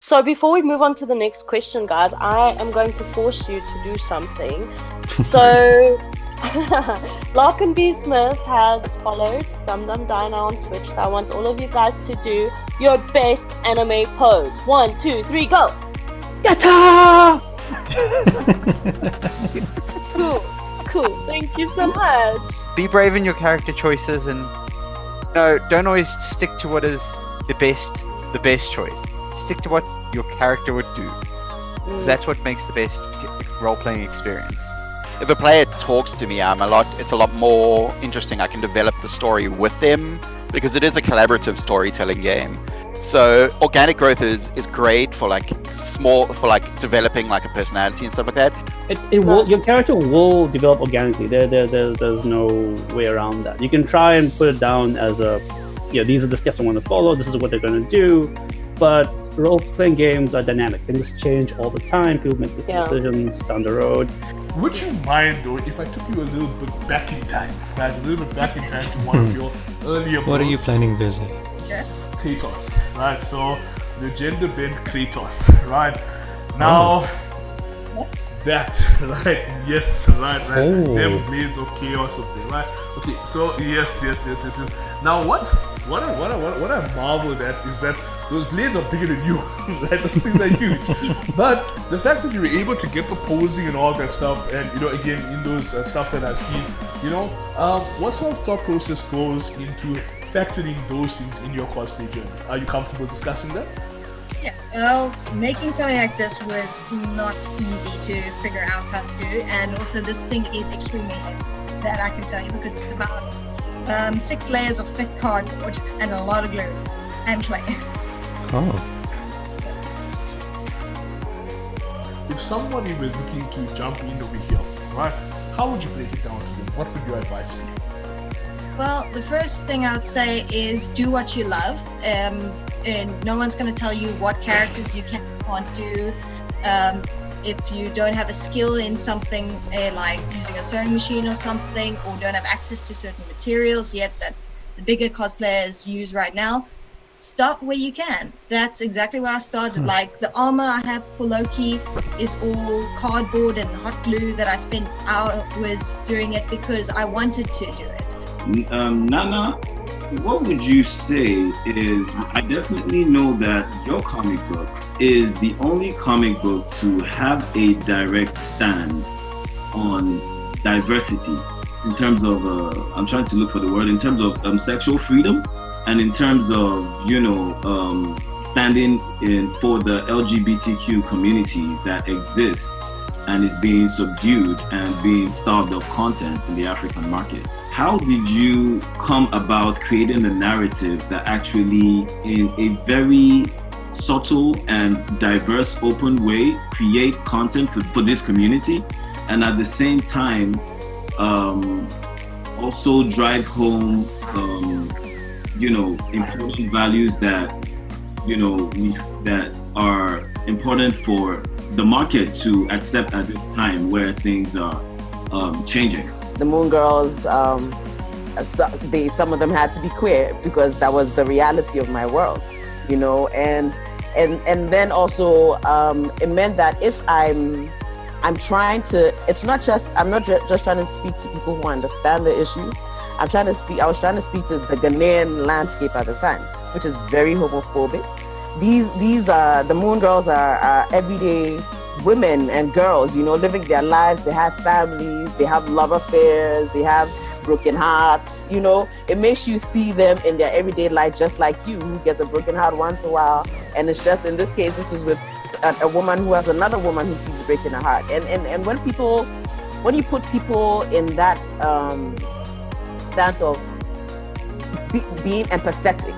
So before we move on to the next question, guys, I am going to force you to do something. So Larkin B. Smith has followed Dum Dum Diner on Twitch, so I want all of you guys to do your best anime pose. 1, 2, 3, go! Yatta! Cool. Thank you so much. Be brave in your character choices, and don't always stick to what is the best choice. Stick to what your character would do, because that's what makes the best role-playing experience. If a player talks to me, it's a lot more interesting. I can develop the story with them because it is a collaborative storytelling game. So organic growth is great for developing like a personality and stuff like that. It will. Your character will develop organically. There's no way around that. You can try and put it down as these are the steps I want to follow. This is what they're going to do. But role-playing games are dynamic. Things change all the time. People make decisions down the road. Would you mind, though, if I took you a little bit back in time, right? A little bit back in time to one of your earlier What are you planning, Busy? Yeah. Kratos, right? So, the gender-bent Kratos, right? Now, that, right? Yes, right? Oh. Them blades of chaos of them, right? Okay, so yes. Now, what I marveled at is that those blades are bigger than you, right? Those things are huge. But the fact that you were able to get the posing and all that stuff, and again in those stuff that I've seen, what sort of thought process goes into factoring those things in your cosplay journey? Are you comfortable discussing that? Yeah, making something like this was not easy to figure out how to do, and also this thing is extremely heavy, that I can tell you, because it's about 6 layers of thick cardboard and a lot of glue and clay. Oh. If somebody were looking to jump in over here, right, how would you break it down to them? What would your advice be? Well, the first thing I would say is do what you love. And no one's going to tell you what characters you can and can't do. If you don't have a skill in something like using a sewing machine or something, or don't have access to certain materials yet that the bigger cosplayers use right now, start where you can. That's exactly where I started. Like the armor I have for Loki is all cardboard and hot glue that I spent hours doing it because I wanted to do it. Nana, what would you say is, I definitely know that your comic book is the only comic book to have a direct stand on diversity in terms of, I'm trying to look for the word, in terms of sexual freedom, and in terms of, standing in for the LGBTQ community that exists and is being subdued and being starved of content in the African market. How did you come about creating a narrative that actually, in a very subtle and diverse, open way, create content for this community, and at the same time, also drive home, important values that, that are important for the market to accept at this time where things are changing? The Moon Girls, some of them had to be queer because that was the reality of my world, and then also it meant that if I'm trying to, I'm not just trying to speak to people who understand the issues. I was trying to speak to the Ghanaian landscape at the time, which is very homophobic. These are the Moon Girls are everyday women and girls, living their lives. They have families, they have love affairs, they have broken hearts. It makes you see them in their everyday life, just like you, who gets a broken heart once in a while. And it's just, in this case, this is with a woman who has another woman who keeps breaking her heart. And when you put people in that stance of being empathetic,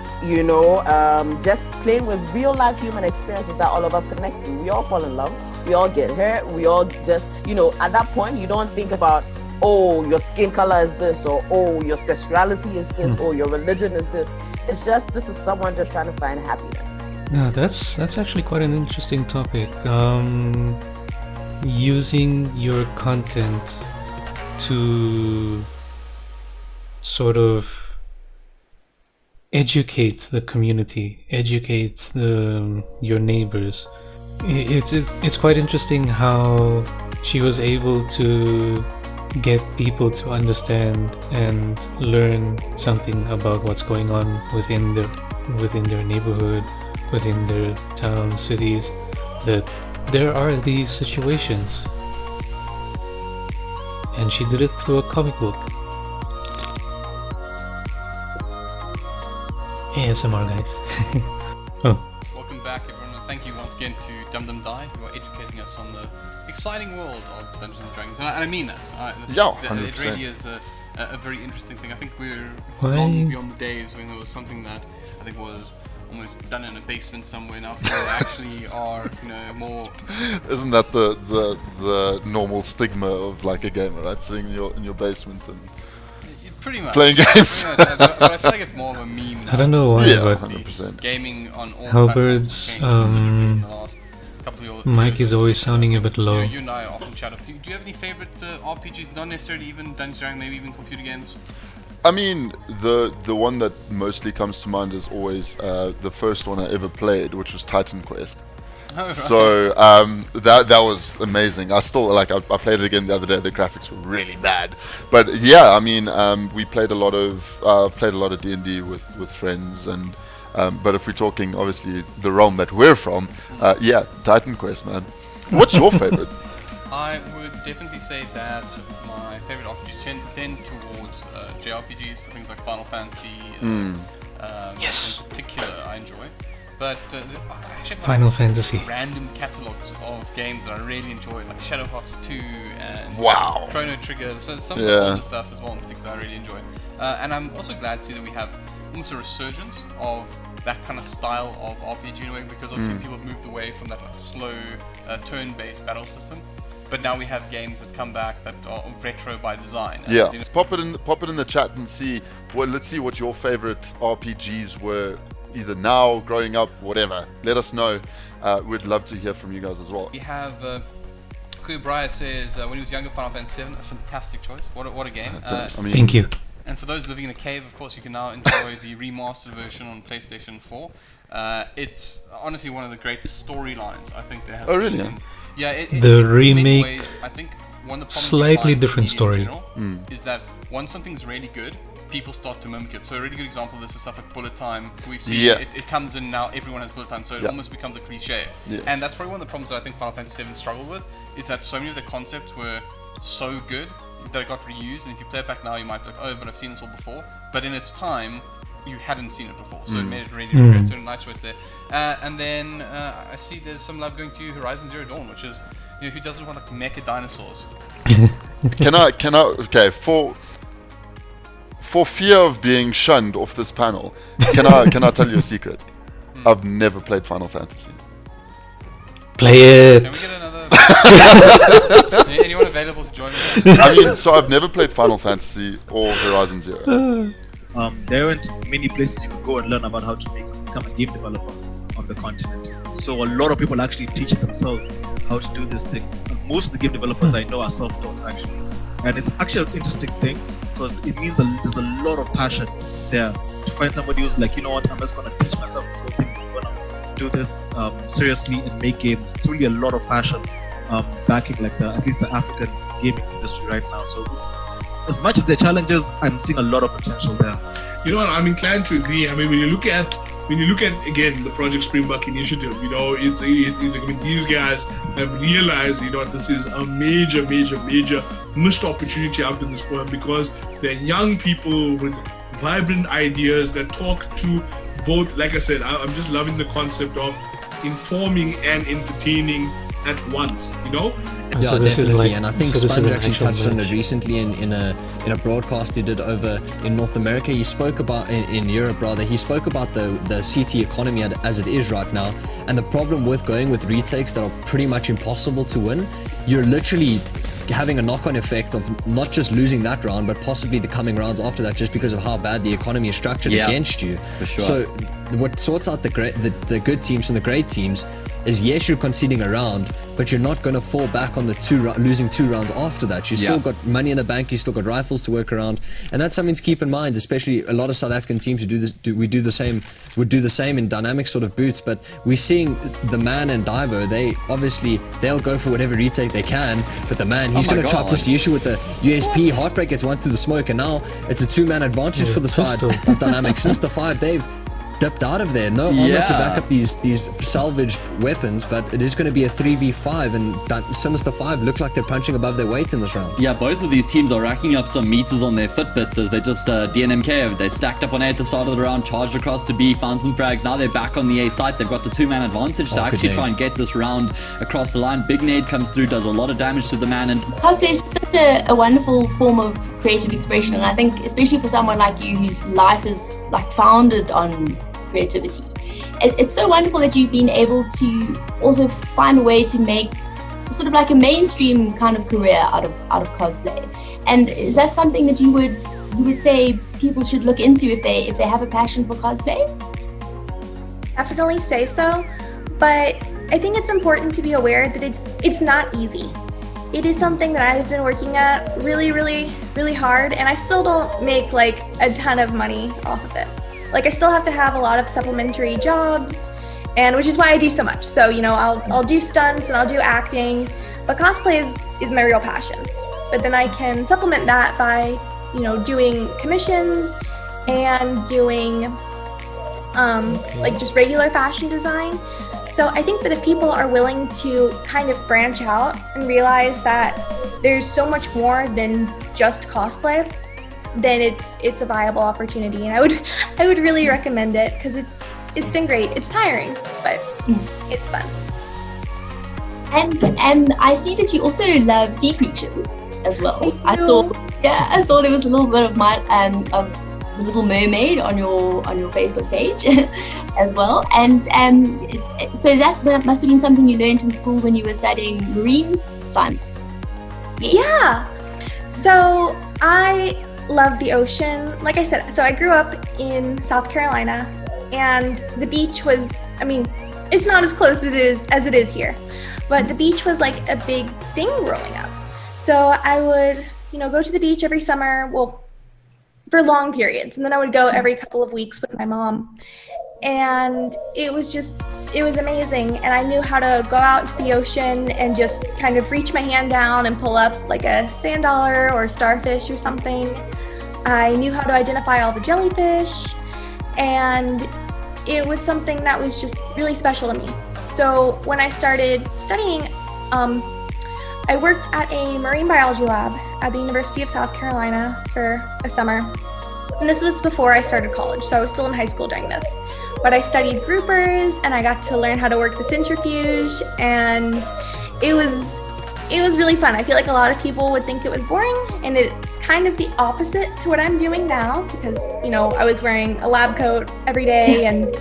just playing with real life human experiences that all of us connect to. We all fall in love, we all get hurt, we all just, at that point, you don't think about, oh, your skin color is this, or oh, your sexuality is this, or your religion is this. It's just, this is someone just trying to find happiness. Yeah, that's actually quite an interesting topic. Using your content to sort of educate the community, educate your neighbors. It's quite interesting how she was able to get people to understand and learn something about what's going on within their neighborhood, within their towns, cities, that there are these situations. And she did it through a comic book. ASMR, guys. Oh. Welcome back, everyone, and thank you once again to Dum Dum Die, who are educating us on the exciting world of Dungeons and Dragons, and I mean that. Yeah, It 100%. really is a very interesting thing. I think we're long beyond the days when there was something that I think was almost done in a basement somewhere. Now people actually are, more. Isn't that the normal stigma of like a gamer, right? Sitting in your basement and Pretty much. playing games. But I feel like it's more of a meme now. I don't know why, Yeah, but 100%. Gaming on all Halberd's, platforms has changed considerably in the last couple of mic years. is always sounding a bit low. You and I often chat up. Do you have any favorite RPGs? Not necessarily even Dungeons & Dragons, maybe even computer games? I mean, the one that mostly comes to mind is always the first one I ever played, which was Titan Quest. Oh, right. So that was amazing. I still I played it again the other day. The graphics were really bad, but yeah, I mean, we played a lot of D&D with friends, and but if we're talking obviously the realm that we're from, yeah, Titan Quest, man. What's your favorite? I would definitely say that my favorite RPGs tend towards JRPGs, so things like Final Fantasy. Yes. In particular, I enjoy. But actually, Final Fantasy. Random catalogs of games that I really enjoy, like Shadow Hearts 2 and Wow. Chrono Trigger. So some of the older stuff as well, in particular, I really enjoy. And I'm also glad to see that we have almost a resurgence of that kind of style of RPG in a way, because obviously people have moved away from that slow turn-based battle system. But now we have games that come back that are retro by design. Yeah, pop it in the chat and see. Well, let's see what your favorite RPGs were, either now, growing up, whatever. Let us know. We'd love to hear from you guys as well. We have Queer Briar says when he was younger, Final Fantasy VII, a fantastic choice. What a game! Thank you. And for those living in a cave, of course, you can now enjoy the remastered version on PlayStation 4. It's honestly one of the greatest storylines I think there has been. Oh, really? The remake, in many ways, I think one of the problems slightly you find with different media story. in general is that once something's really good, people start to mimic it. So a really good example of this is stuff like bullet time. We see it comes in now, everyone has bullet time, so it almost becomes a cliche. And that's probably one of the problems that I think Final Fantasy VII struggled with, is that so many of the concepts were so good that it got reused, and if you play it back now, you might be like, oh, but I've seen this all before. But in its time, you hadn't seen it before, so it made it really great. So a nice choice there. And then I see there's some love going to Horizon Zero Dawn, which is, who doesn't want like mecha dinosaurs? Can I? Okay, for fear of being shunned off this panel, can I tell you a secret? I've never played Final Fantasy. Play it. Can we get another? Anyone available to join me? I mean, so I've never played Final Fantasy or Horizon Zero. There aren't many places you can go and learn about how to become a game developer on the continent. So a lot of people actually teach themselves how to do these things. And most of the game developers I know are self-taught actually. And it's actually an interesting thing because it means there's a lot of passion there to find somebody who's like, you know what, I'm just going to teach myself this whole thing. I'm going to do this seriously and make games. It's really a lot of passion backing like at least the African gaming industry right now. So it's, as much as the challenges, I'm seeing a lot of potential there. You know what, I'm inclined to agree. I mean, when you look at again the Project Springbok initiative, it's I mean, these guys have realized, this is a major missed opportunity out in this point, because they're young people with vibrant ideas that talk to both. Like I said, I'm just loving the concept of informing and entertaining at once, Yeah, definitely, and I think Sponge actually touched on it recently in a broadcast he did over in North America. He spoke about in Europe rather. He spoke about the CT economy as it is right now, and the problem with going with retakes that are pretty much impossible to win. You're literally having a knock-on effect of not just losing that round, but possibly the coming rounds after that, just because of how bad the economy is structured against you. For sure. So what sorts out the good teams from the great teams is yes, you're conceding a round, but you're not going to fall back on the losing 2 rounds after that. You still got money in the bank, you still got rifles to work around, and that's something to keep in mind. Especially a lot of South African teams would do the same in dynamic sort of boots. But we're seeing the Man and Divo. They'll go for whatever retake they can, but the Man, he's going to try to push the issue with the USP. Heartbreak gets one through the smoke, and now it's a 2-man advantage for the side of dynamic. Since the 5, they've dipped out of there. No armor to back up these salvaged weapons, but it is going to be a 3v5, and Sinister 5 look like they're punching above their weight in this round. Yeah, both of these teams are racking up some meters on their Fitbits as they just DNMK. They stacked up on A at the start of the round, charged across to B, found some frags. Now they're back on the A site. They've got the 2-man advantage to actually try and get this round across the line. Big nade comes through, does a lot of damage to the Man, and cosplay is such a wonderful form of creative expression, and I think especially for someone like you whose life is like founded on creativity, it's so wonderful that you've been able to also find a way to make sort of like a mainstream kind of career out of cosplay. And is that something that you would say people should look into if they have a passion for cosplay? Definitely say so, but I think it's important to be aware that it's not easy. It is something that I've been working at really, really, really hard, and I still don't make like a ton of money off of it. Like I still have to have a lot of supplementary jobs, and which is why I do so much. So, you know, I'll do stunts and I'll do acting, but cosplay is my real passion. But then I can supplement that by, you know, doing commissions and doing like just regular fashion design. So I think that if people are willing to kind of branch out and realize that there's so much more than just cosplay, then it's a viable opportunity, and I would really recommend it because it's been great. It's tiring, but it's fun. And I see that you also love sea creatures as well. I saw there was a little bit of the Little Mermaid on your Facebook page as well, and so that must have been something you learned in school when you were studying marine science. Yes. Yeah. So I love the ocean. Like I said, so I grew up in South Carolina, and the beach was, I mean, it's not as close as it is here, but the beach was like a big thing growing up. So I would, you know, go to the beach every summer, well, for long periods, and then I would go every couple of weeks with my mom. And it was amazing, and I knew how to go out into the ocean and just kind of reach my hand down and pull up like a sand dollar or starfish or something. I knew how to identify all the jellyfish, and it was something that was just really special to me. So when I started studying, I worked at a marine biology lab at the University of South Carolina for a summer. And this was before I started college, so I was still in high school during this. But I studied groupers, and I got to learn how to work the centrifuge, and it was really fun. I feel like a lot of people would think it was boring, and it's kind of the opposite to what I'm doing now, because, you know, I was wearing a lab coat every day, and